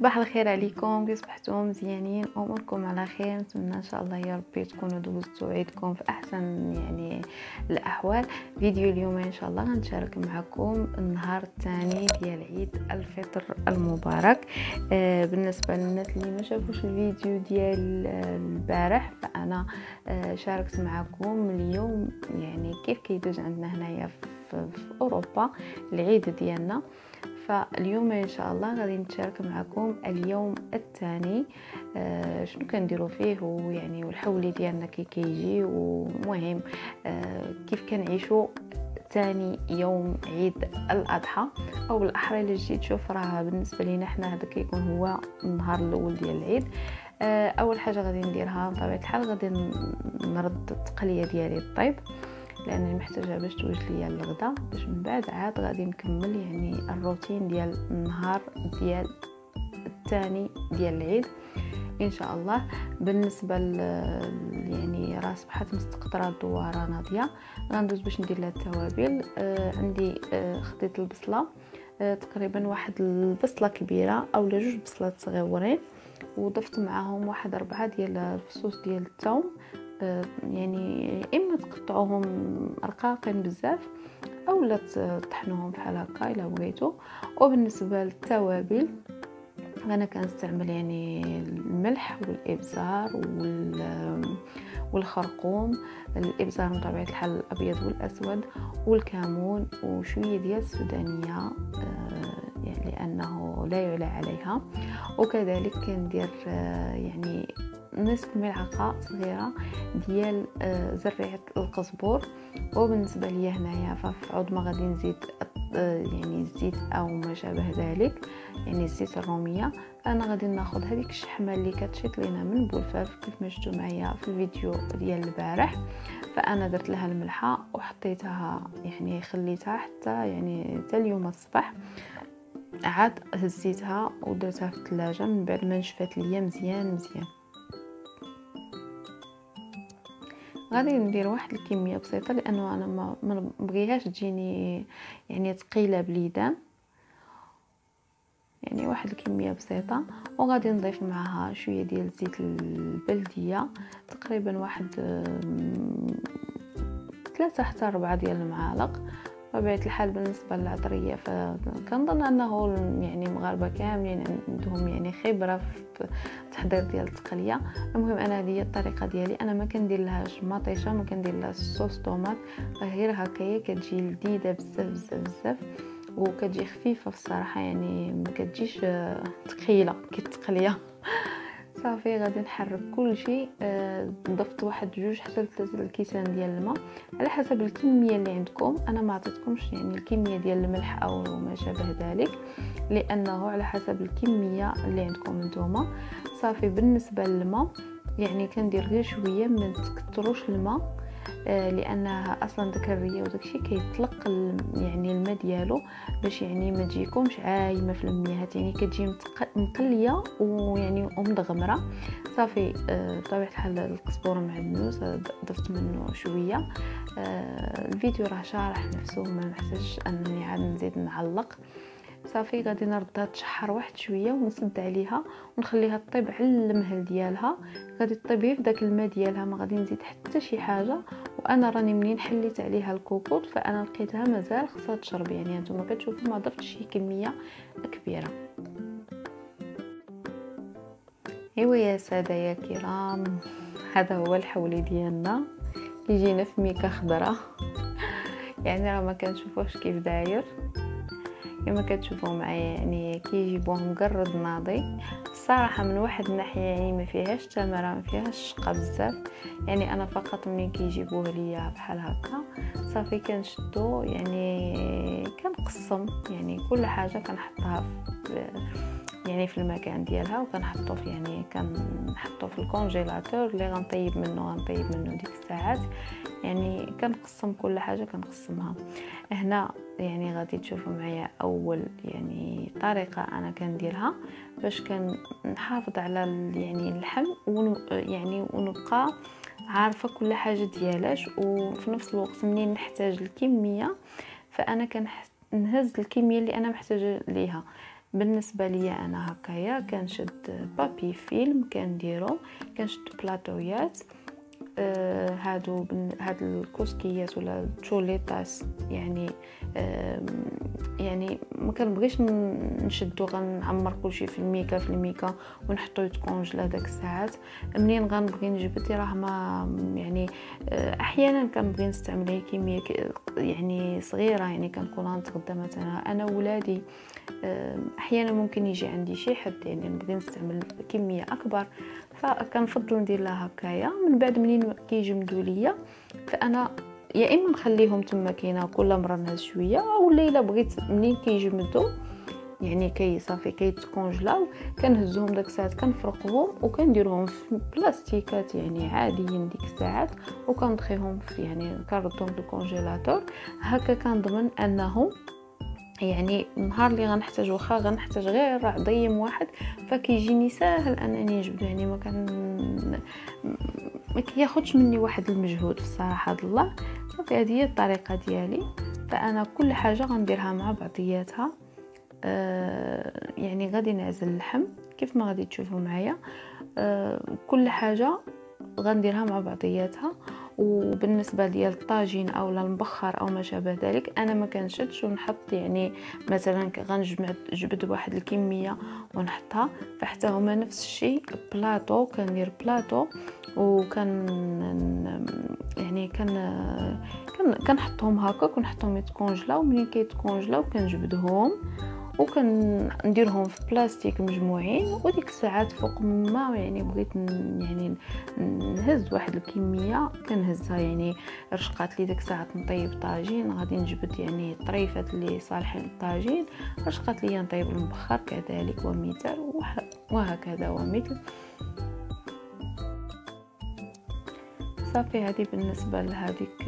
صباح الخير عليكم، كي صبحتوا مزيانين؟ اموركم على خير؟ نتمنى ان شاء الله يا ربي تكونوا دوزتوا عيدكم في احسن الاحوال. فيديو اليوم ان شاء الله غنشارك معكم النهار الثاني ديال عيد الفطر المبارك. بالنسبه للناس اللي ما شافوش الفيديو ديال البارح، فانا شاركت معكم اليوم كيف كيدوز عندنا هنايا في اوروبا العيد ديالنا. فاليوم ان شاء الله غادي نشارك معكم اليوم الثاني، شنو كنديروا فيه والحولي ديالنا كي كيجي، ومهم كيف كنعيشوا ثاني يوم عيد الاضحى، او بالاحرى الا جيت تشوف راه بالنسبه لينا حنا هذا كيكون هو النهار الاول ديال العيد. اول حاجه غادي نديرها بطبيعه الحال غادي نرد التقليه ديالي الطيب، لانني محتاجه باش توجد ليا الغدا، باش من بعد عاد غادي نكمل الروتين ديال النهار ديال الثاني ديال العيد ان شاء الله. بالنسبه راه صبحات مستقطره الدواره ناضيه، غندوز باش ندير لها التوابل. عندي خديت البصله، تقريبا واحد البصله كبيره او جوج بصلات صغيورين، وضفت معاهم واحد 4 ديال الفصوص ديال الثوم. اما تقطعوهم رقاقين بزاف او لا تطحنوهم بحال هكا الا بغيتو. وبالنسبه للتوابل انا كنستعمل الملح والابزار والخرقوم. الابزار من طبيعه الحال الابيض والاسود، والكمون وشويه ديال السودانيه لانه لا يعلى عليها. وكذلك كندير نصف ملعقه صغيره ديال زريعه القزبور. وبالنسبه ليا هنايا ففي عود ما غادي نزيد الزيت او ما شابه ذلك، الزيت الروميه. انا غادي ناخذ هذيك الشحمه اللي كتشيط لينا من بولفاف كيف ما شفتوا معايا في الفيديو ديال البارح، فانا درت لها الملحه وحطيتها خليتها حتى اليوم الصباح، عاد هزيتها ودرتها في الثلاجه من بعد ما نشفات ليا مزيان. غادي ندير واحد الكميه بسيطه لانه انا ما بغيهاش تجيني ثقيله بليدان، واحد الكميه بسيطه. وغادي نضيف معها شويه ديال زيت البلديه، تقريبا واحد 3 حتى 4 ديال المعالق. بطبيعه الحال بالنسبه للعطريه فكنظن انه المغاربه كاملين عندهم خبره في التحضير ديال التقليه. المهم انا هذه هي الطريقه ديالي، انا ما كندير لهاش مطيشه، ما كندير لها صوص طوماط، غير هكايا كتجي لذيذه بزاف وكتجي خفيفه في الصراحه، ما كتجيش ثقيله كالتقليه. صافي غادي نحرك كل شيء. ضفت واحد 2 حتى 3 الكيسان ديال الماء على حسب الكميه اللي عندكم. انا ما عطيتكمش الكميه ديال الملح او ما شابه ذلك، لانه على حسب الكميه اللي عندكم نتوما. صافي بالنسبه للماء كندير غير شويه، ما تكثروش الماء، لانها اصلا داك الريه وداكشي كيطلق الماء ديالو، باش ما تجيكمش عايمه في المياهات، كتجي مقليه ومدغمره. صافي بطبيعه الحال القزبور معدنوس ضفت منه شويه. الفيديو راه شارح نفسه، ما محتاجش انني عاد نزيد نعلق. صافي غادي نردها تشحر واحد شويه ونسد عليها ونخليها طيب على المهل ديالها. غادي طيب في داك الماء ديالها، ما غادي نزيد حتى شي حاجه. وانا راني منين حليت عليها الكوكوط فانا لقيتها مازال خصها تشرب، نتوما كتشوفوا ما ضفتش شي كميه كبيره. ايوا يا ساده يا كرام، هذا هو الحولي ديالنا يجينا في ميكه خضراء. راه ما كنشوفوش كيف داير كما كتشوفوا معايا، كيجيبوه مقرد ناضي. الصراحه من واحد الناحيه ما فيهاش تمره، ما فيهاش شقه بزاف. انا فقط ملي كيجيبوه ليا بحال هكا صافي كنشدو، كنقسم كل حاجه كنحطها في المكان ديالها، وكنحطو كنحطو في الكونجيلاتور اللي غنطيب منه ديك الساعات. كنقسم كل حاجه كنقسمها هنا. غادي تشوفوا معايا اول طريقه انا كنديرها باش كنحافظ على اللحم ونبقى عارفه كل حاجه ديالاش، وفي نفس الوقت منين نحتاج الكميه فانا كنهز الكميه اللي انا محتاجه ليها. بالنسبه ليا انا هكايا كنشد بابي فيلم كنديرو، كنشد بلاطويات هاد الكسكيات ولا التشوليطات يعني يعني ما كنبغيش نشدو غنعمر كلشي في الميكا ونحطو يتكونجلا داك الساعات. منين غنبغي نجبد راه ما يعني احيانا كنبغي نستعمل كميه يعني صغيره، يعني كنكون غنتغدى مثلا انا وولادي، احيانا ممكن يجي عندي شي حد يعني نبغي نستعمل كميه اكبر، فكنفضل ندير لها هكايا. من بعد منين كيجمدوا ليا فانا يا اما نخليهم تما كاينه كل مره نهز شويه، او الا بغيت منين كيجمدوا يعني صافي كيتكونجلاو كنهزهم داك الساعات كنفرقهم وكنديرهم في بلاستيكات يعني عاديين ديك الساعات، وكندخيهم في يعني كنردهم في الكونجيلاتور. هكا كنضمن انه يعني النهار اللي غنحتاج واخا غنحتاج غير عضيم واحد فكيجيني ساهل انني نجبد، يعني ما كياخذش مني واحد المجهود في الصراحه الله. صافي هذه هي الطريقه ديالي. فانا كل حاجه غنديرها مع بعضياتها. يعني غادي نعزل اللحم كيف ما غادي تشوفوا معايا، كل حاجه غنديرها مع بعضياتها. وبالنسبه ديال الطاجين او المبخر او ما شابه ذلك انا ما كنشدش ونحط، يعني مثلا غنجبد واحد الكميه ونحطها، فحتى هما نفس الشيء. بلاطو كندير بلاطو وكان يعني كنحطهم هكاك ونحطهم يتكونجلاو. منين كيتكونجلاو كنجبدهم وكنديرهم في بلاستيك مجموعين، وديك الساعات فوق ما يعني بغيت يعني نهز واحد الكميه كنهزها. يعني رشقات لي ديك الساعات نطيب طاجين غادي نجبد يعني طريفات اللي صالحين للطاجين، رشقات لي نطيب المبخر كذلك ومثال وهكذا ومثل. صافي هذه بالنسبه لهذيك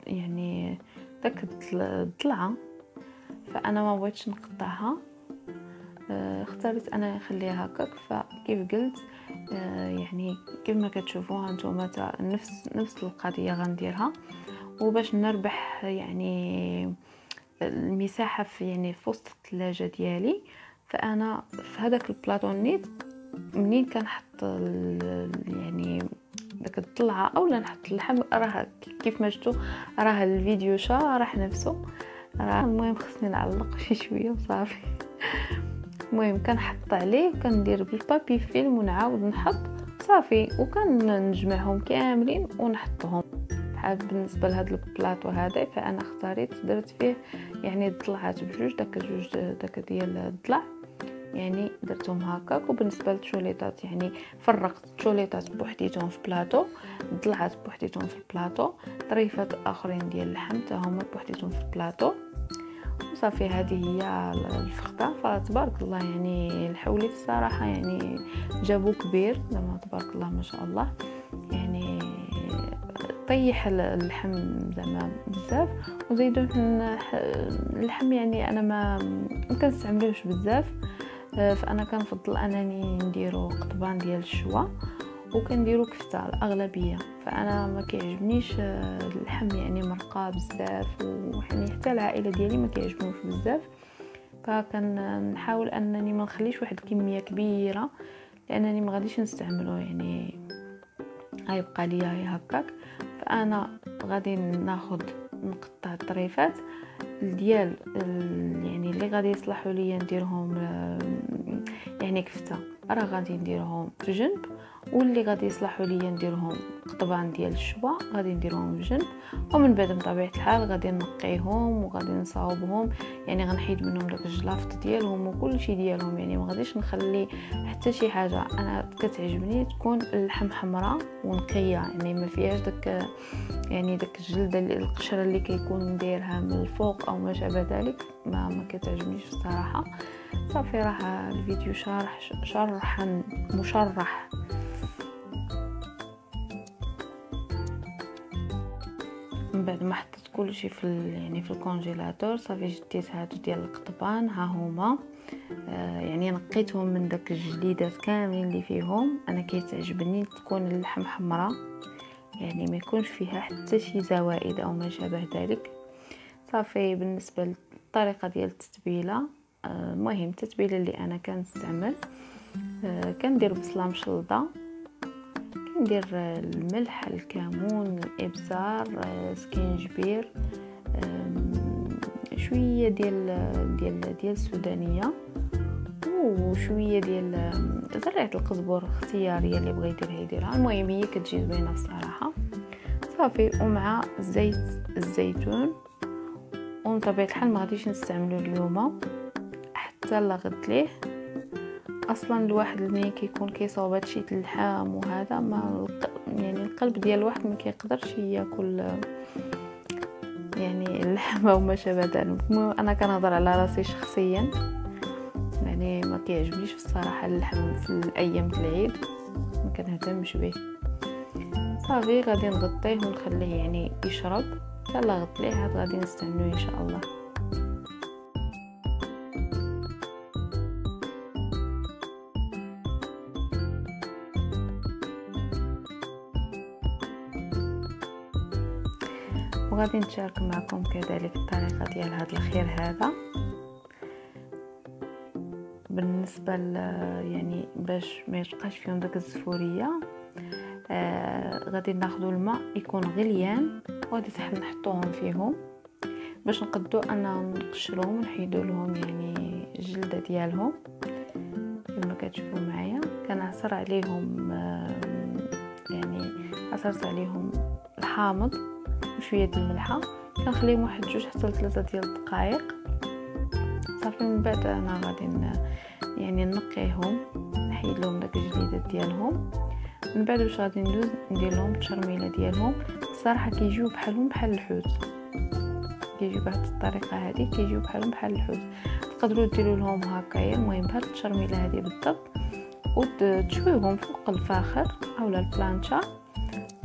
يعني داك الضلعه. فانا ما بغيتش نقطعها، اختاريت انا نخليها هكاك. فكيف قلت يعني كيف ما كتشوفوها نتوما نفس القضيه غنديرها. وباش نربح يعني المساحه في يعني في وسط الثلاجه ديالي، فانا في هذاك البلاطونيت منين كنحط يعني داك الطلعه اولا نحط اللحم، راه كيف ما شفتوا راه الفيديو شارح نفسه. المهم خصني نعلق شي شويه وصافي. المهم كنحط عليه وكندير بالبابي فيلم ونعاود نحط صافي، وكنجمعهم كاملين ونحطهم. بحال بالنسبه لهذا البلاطو هذا فانا اختاريت درت فيه يعني الضلعات بجوج، داك ديال الضلع يعني درتهم هكاك. وبالنسبه للتشوليطات يعني فرقت التشوليطات بوحديتهم في بلاطو، الضلعات بوحديتهم في البلاطو، طريفات اخرين ديال اللحم حتى هما بوحديتهم في البلاطو. وصافي هذه هي الفخده. فتبارك الله يعني الحوليت الصراحه يعني جابو كبير زعما تبارك الله ما شاء الله. يعني طيح اللحم زعما بزاف، وزيدوا اللحم يعني انا ما كنستعملوش بزاف. فانا كنفضل انني نديرو قطبان ديال الشوا وكنديرو كفته الاغلبيه. فانا ما كيعجبنيش اللحم يعني مرقه بزاف، ويعني حتى العائله ديالي ما كيعجبوش بزاف. فكنحاول انني ما نخليش واحد الكميه كبيره لانني ما غاديش نستعملو، يعني غيبقى ليا هكاك. فانا غادي ناخذ نقطع الطريفات ديال يعني اللي غادي يصلحوا ليا نديرهم يعني كفته راه غادي نديرهم في جنب، واللي غادي يصلحوا ليا نديرهم قطبان ديال الشوا غادي نديرهم في جنب. ومن بعد بطبيعه الحال غادي نقيهم وغادي نصاوبهم، يعني غنحيد منهم داك الجلافط ديالهم وكل شيء ديالهم. يعني ما غاديش نخلي حتى شي حاجه. انا كتعجبني تكون اللحم حمراء ونقيه، يعني ما فيهاش داك يعني داك الجلده القشره اللي كيكون دايرها من الفوق او ما شابه ذلك، ما كتعجبنيش الصراحه. صافي راه الفيديو شرحا مشرح. من بعد ما حطيت كلشي في يعني في الكونجيلاتور صافي جديت هادو ديال القطبان ها هما. يعني نقيتهم من داك الجليدات كاملين اللي فيهم. انا كيتعجبني تكون اللحم حمراء، يعني ما يكونش فيها حتى شي زوائد او ما شابه ذلك. صافي بالنسبه للطريقه ديال التتبيله المهم التتبيله اللي انا كنستعمل، كندير بصله مشلضه، كندير الملح، الكمون، الابزار، سكينجبير، شويه ديال السودانيه، وشويه ديال زرعه القزبر اختياريه، اللي بغى يديرها يديرها. المهم هي كتجي زوينه الصراحه. صافي، ومع زيت الزيتون. وبطبيعه الحال ما غاديش نستعملو اليوم حتى لا غد ليه. اصلا الواحد ملي كيكون كيصاوب هادشي اللحام وهذا، ما يعني القلب ديال الواحد ما كيقدرش ياكل يعني اللحمه وما شابه ذلك. انا كنهضر على راسي شخصيا، يعني ما كيعجبنيش الصراحه اللحم في الايام د العيد، ما كنهتمش به. صافي غادي نغطيه ونخليه يعني يشرب حتى لا غد ليه، عاد غادي نستعملوه ان شاء الله. وغادي نشارك معكم كذلك الطريقه ديال هذا الخير هذا. بالنسبه يعني باش ما يبقاش فيهم داك الزفوريه، غادي ناخذوا الماء يكون غليان، وغادي نحطوهم فيهم باش نقدروا ان نقشروهم ونحيدوا لهم يعني الجلده ديالهم. كما كتشوفوا معايا كنعصر عليهم، يعني عصرت عليهم الحامض وشويه د الملحه، كنخليهم واحد 2 حتى 3 ديال الدقائق. صافي من بعد انا غادي يعني نقيهم، نحيد لهم داك الجليدات ديالهم. من بعد واش غادي ندوز ندير لهم التشرميله ديالهم. الصراحه كيجيو بحالهم بحال الحوت، كيجيو بهذه الطريقه هذه، كيجيو بحالهم بحال الحوت. تقدروا ديروا لهم هكايا، المهم بهذه التشرميله هذه بالضبط، وتشويوهم فوق الفاخر اولا البلانشا،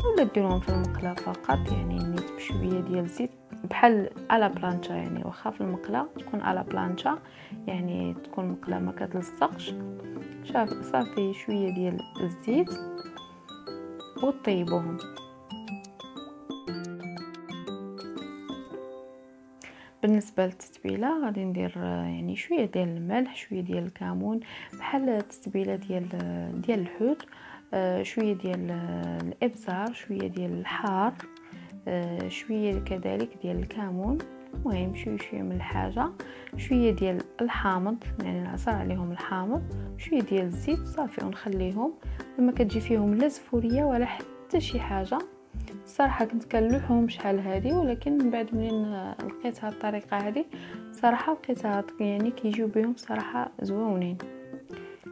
ولا ديروهم في المقله فقط، يعني نيت بشويه ديال الزيت بحال على بلانشا، يعني واخا في المقله تكون على بلانشا، يعني تكون مقله ما كتلصقش. صافي شويه ديال الزيت وطيبوهم. بالنسبه للتتبيله غادي ندير يعني شويه ديال الملح، شويه ديال الكمون بحال التتبيله ديال الحوت، شويه ديال الابزار، شويه ديال الحار، شويه كذلك ديال الكمون، المهم شويه من الحاجه، شويه ديال الحامض، يعني نعصر عليهم الحامض، شويه ديال الزيت. صافي ونخليهم لما كتجي فيهم لا زفوريه ولا حتى شي حاجه. الصراحه كنت كنلوحهم شحال هذه، ولكن من بعد منين لقيت هذه الطريقه هذه صراحه لقيتها يعني كيجيو بهم صراحه زوينين.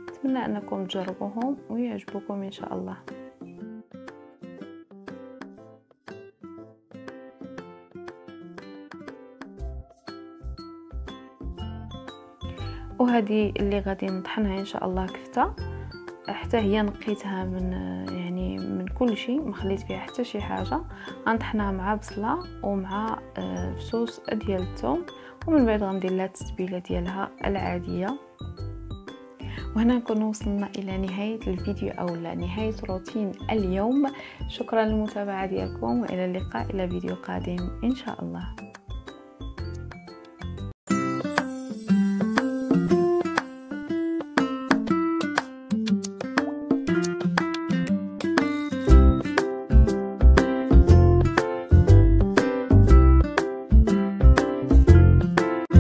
نتمنى انكم تجربوهم ويعجبوكم ان شاء الله. وهذه اللي غادي نطحنها ان شاء الله كفته، حتى هي نقيتها من يعني من كل شيء، ما خليت فيها حتى شي حاجه. غنطحنها مع بصله ومع صوص ديال الثوم، ومن بعد غندير لها التتبيله ديالها العاديه. وهنا نكون وصلنا الى نهايه الفيديو او نهايه روتين اليوم. شكرا للمتابعه ديالكم، والى اللقاء الى فيديو قادم ان شاء الله.